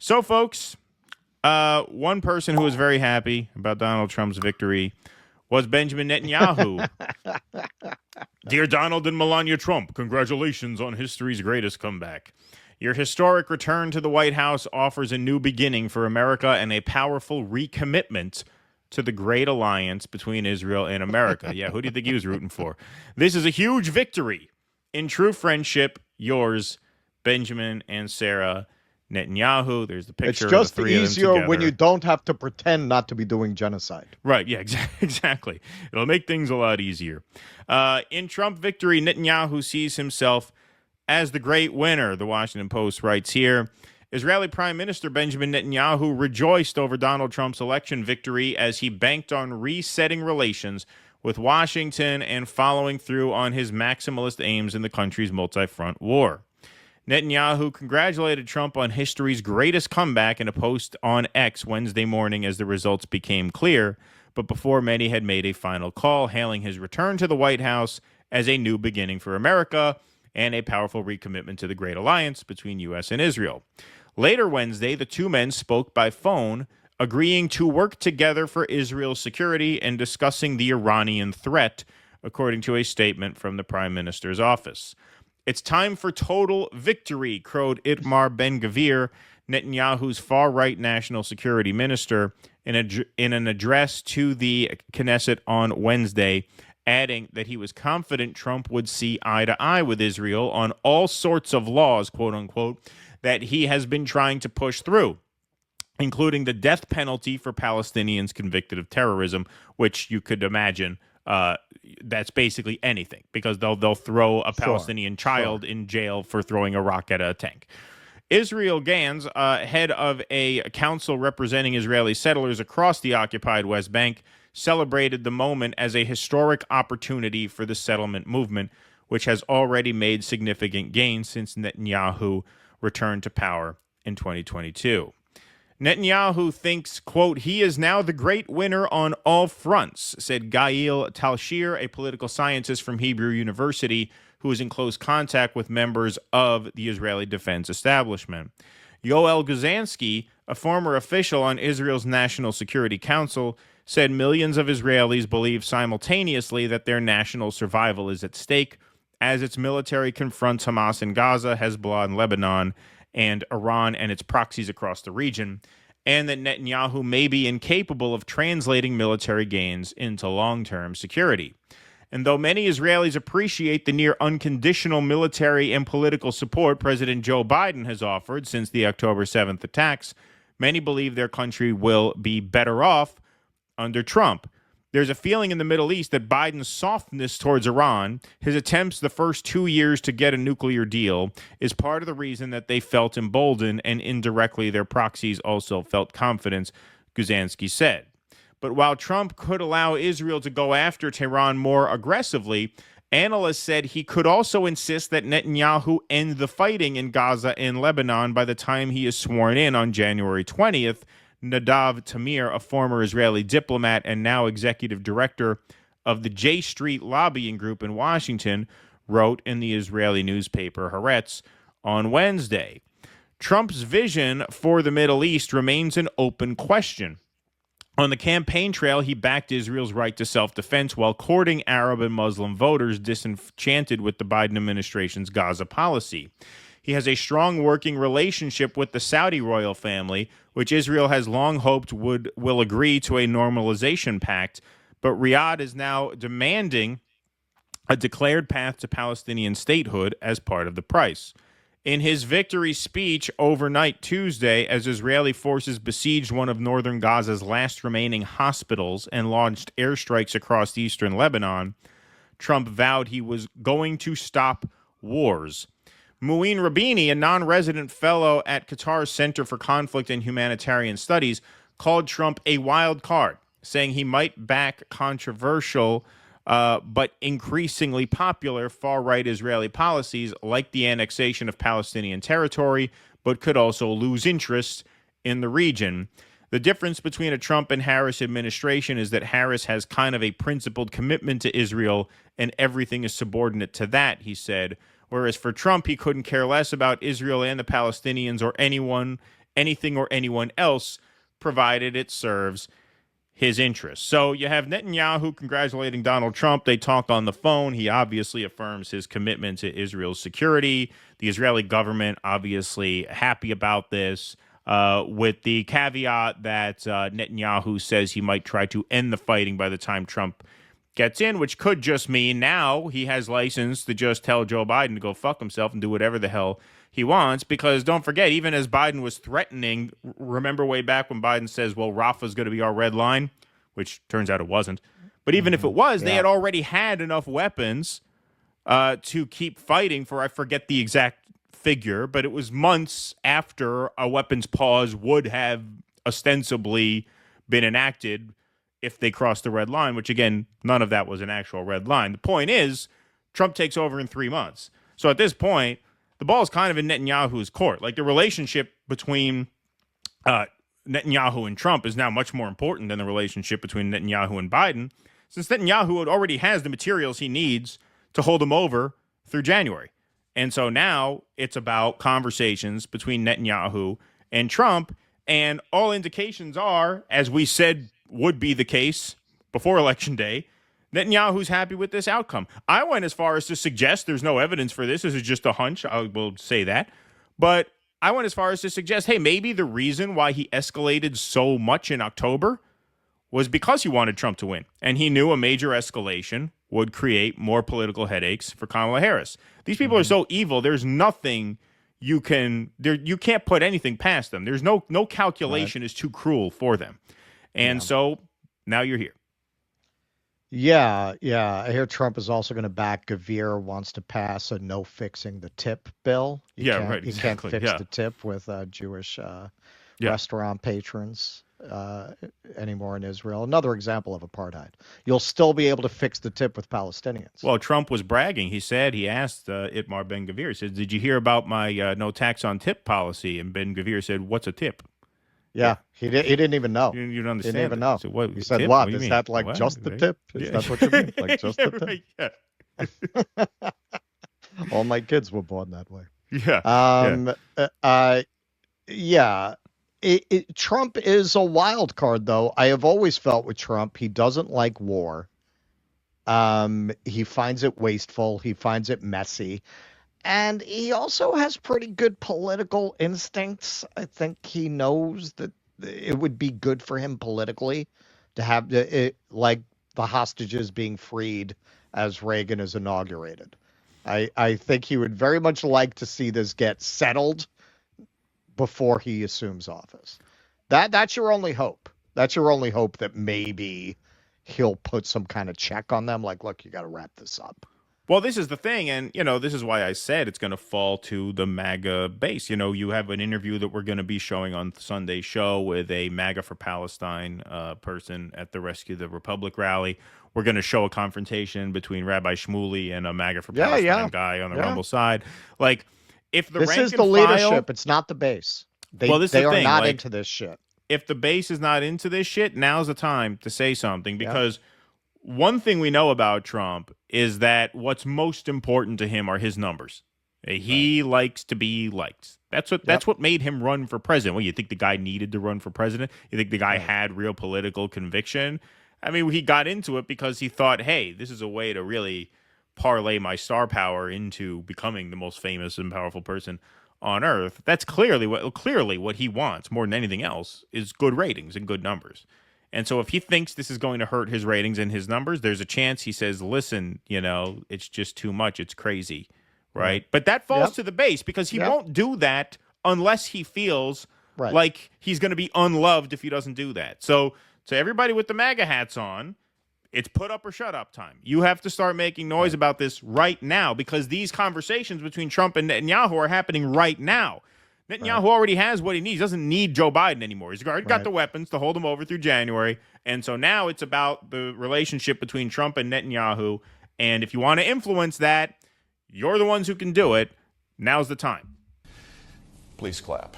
So, folks, one person who was very happy about Donald Trump's victory was Benjamin Netanyahu. Dear Donald and Melania Trump, congratulations on history's greatest comeback. Your historic return to the White House offers a new beginning for America and a powerful recommitment to the great alliance between Israel and America. Yeah, who do you think he was rooting for? This is a huge victory. In true friendship, yours, Benjamin and Sarah Netanyahu. There's the picture It's just of the three easier of them when together. you don't have to pretend not to be doing genocide. Right, yeah, exactly. It'll make things a lot easier. In Trump victory, Netanyahu sees himself as the great winner, the Washington Post writes here. Israeli Prime Minister Benjamin Netanyahu rejoiced over Donald Trump's election victory as he banked on resetting relations with Washington and following through on his maximalist aims in the country's multi-front war. Netanyahu congratulated Trump on history's greatest comeback in a post on X Wednesday morning as the results became clear, but before many had made a final call, hailing his return to the White House as a new beginning for America and a powerful recommitment to the great alliance between U.S. and Israel. Later Wednesday, the two men spoke by phone, agreeing to work together for Israel's security and discussing the Iranian threat, according to a statement from the Prime Minister's office. It's time for total victory, crowed Itamar Ben-Gvir, Netanyahu's far-right national security minister, in an address to the Knesset on Wednesday, adding that he was confident Trump would see eye to eye with Israel on all sorts of laws, quote-unquote, that he has been trying to push through, including the death penalty for Palestinians convicted of terrorism, which you could imagine that's basically anything, because they'll throw a Palestinian child in jail for throwing a rock at a tank. Israel Gans, head of a council representing Israeli settlers across the occupied West Bank, celebrated the moment as a historic opportunity for the settlement movement, which has already made significant gains since Netanyahu returned to power in 2022. Netanyahu thinks, quote, he is now the great winner on all fronts, said Gail Talshir, a political scientist from Hebrew University who is in close contact with members of the Israeli defense establishment. Yoel Guzansky, a former official on Israel's National Security Council, said millions of Israelis believe simultaneously that their national survival is at stake as its military confronts Hamas in Gaza, Hezbollah in Lebanon, and Iran and its proxies across the region, and that Netanyahu may be incapable of translating military gains into long-term security. And though many Israelis appreciate the near unconditional military and political support President Joe Biden has offered since the October 7th attacks, many believe their country will be better off under Trump. There's a feeling in the Middle East that Biden's softness towards Iran, his attempts the first 2 years to get a nuclear deal, is part of the reason that they felt emboldened, and indirectly their proxies also felt confidence, Guzansky said. But while Trump could allow Israel to go after Tehran more aggressively, analysts said he could also insist that Netanyahu end the fighting in Gaza and Lebanon by the time he is sworn in on January 20th, Nadav Tamir, a former Israeli diplomat and now executive director of the J Street lobbying group in Washington, wrote in the Israeli newspaper Haaretz on Wednesday. Trump's vision for the Middle East remains an open question. On the campaign trail, he backed Israel's right to self-defense while courting Arab and Muslim voters disenchanted with the Biden administration's Gaza policy. He has a strong working relationship with the Saudi royal family, which Israel has long hoped will agree to a normalization pact, but Riyadh is now demanding a declared path to Palestinian statehood as part of the price. In his victory speech overnight Tuesday, as Israeli forces besieged one of northern Gaza's last remaining hospitals and launched airstrikes across eastern Lebanon, Trump vowed he was going to stop wars. Muin Rabini, a non-resident fellow at Qatar's Center for Conflict and Humanitarian Studies, called Trump a wild card, saying he might back controversial but increasingly popular far-right Israeli policies like the annexation of Palestinian territory, but could also lose interest in the region. The difference between a Trump and Harris administration is that Harris has kind of a principled commitment to Israel, and everything is subordinate to that, he said. Whereas for Trump, he couldn't care less about Israel and the Palestinians or anyone anything or anyone else, provided it serves his interests. So you have Netanyahu congratulating Donald Trump. They talked on the phone. He obviously affirms his commitment to Israel's security. The Israeli government obviously happy about this, with the caveat that Netanyahu says he might try to end the fighting by the time Trump gets in, which could just mean now he has license to just tell Joe Biden to go fuck himself and do whatever the hell he wants. Because don't forget, even as Biden was threatening, remember way back when Biden says, well, Rafah's going to be our red line, which turns out it wasn't. But even if it was, they had already had enough weapons to keep fighting for, I forget the exact figure, but it was months after a weapons pause would have ostensibly been enacted if they crossed the red line, which, again, none of that was an actual red line. The point is, Trump takes over in 3 months. So at this point, the ball is kind of in Netanyahu's court. Like, the relationship between Netanyahu and Trump is now much more important than the relationship between Netanyahu and Biden, since Netanyahu already has the materials he needs to hold him over through January. And so now it's about conversations between Netanyahu and Trump, and all indications are, as we said would be the case before Election Day, Netanyahu's happy with this outcome. I went as far as to suggest, there's no evidence for this is just a hunch, I will say that, but I went as far as to suggest, hey, maybe the reason why he escalated so much in October was because he wanted Trump to win, and he knew a major escalation would create more political headaches for Kamala Harris. These people are so evil, there's nothing you can't put anything past them. There's no calculation is too cruel for them. And so now you're here. Yeah. I hear Trump is also going to back Gavir, wants to pass a no fixing the tip bill. You can't fix the tip with Jewish restaurant patrons anymore in Israel. Another example of apartheid. You'll still be able to fix the tip with Palestinians. Well, Trump was bragging. He asked Itmar Ben-Gvir, he said, did you hear about my no tax on tip policy? And Ben-Gvir said, what's a tip? Yeah, he didn't even know. You didn't understand. He didn't even know. So what, he said, tip? what? What Is that like just the tip? Is that what you mean? Like just the tip? Yeah. All my kids were born that way. Yeah. Trump is a wild card, though. I have always felt with Trump, he doesn't like war. He finds it wasteful. He finds it messy. And he also has pretty good political instincts. I think he knows that it would be good for him politically to have like the hostages being freed as Reagan is inaugurated. I think he would very much like to see this get settled before he assumes office. That's your only hope. That's your only hope, that maybe he'll put some kind of check on them. Like, look, you got to wrap this up. Well, this is the thing, and, this is why I said it's going to fall to the MAGA base. You have an interview that we're going to be showing on Sunday's show with a MAGA for Palestine person at the Rescue the Republic rally. We're going to show a confrontation between Rabbi Shmuley and a MAGA for Palestine guy on the Rumble side. Like, if the this is the leadership, it's not the base. They are not into this shit. If the base is not into this shit, now's the time to say something, because one thing we know about Trump is that what's most important to him are his numbers. He likes to be liked. That's what made him run for president. Well, you think the guy needed to run for president? You think the guy had real political conviction? I mean, he got into it because he thought, hey, this is a way to really parlay my star power into becoming the most famous and powerful person on earth. That's clearly what he wants more than anything else, is good ratings and good numbers. And so if he thinks this is going to hurt his ratings and his numbers, there's a chance he says, listen, it's just too much. It's crazy. Right. But that falls to the base, because he won't do that unless he feels like he's going to be unloved if he doesn't do that. So to everybody with the MAGA hats on, it's put up or shut up time. You have to start making noise about this right now, because these conversations between Trump and Netanyahu are happening right now. Netanyahu already has what he needs. He doesn't need Joe Biden anymore. He's already got the weapons to hold him over through January. And so now it's about the relationship between Trump and Netanyahu. And if you want to influence that, you're the ones who can do it. Now's the time. Please clap.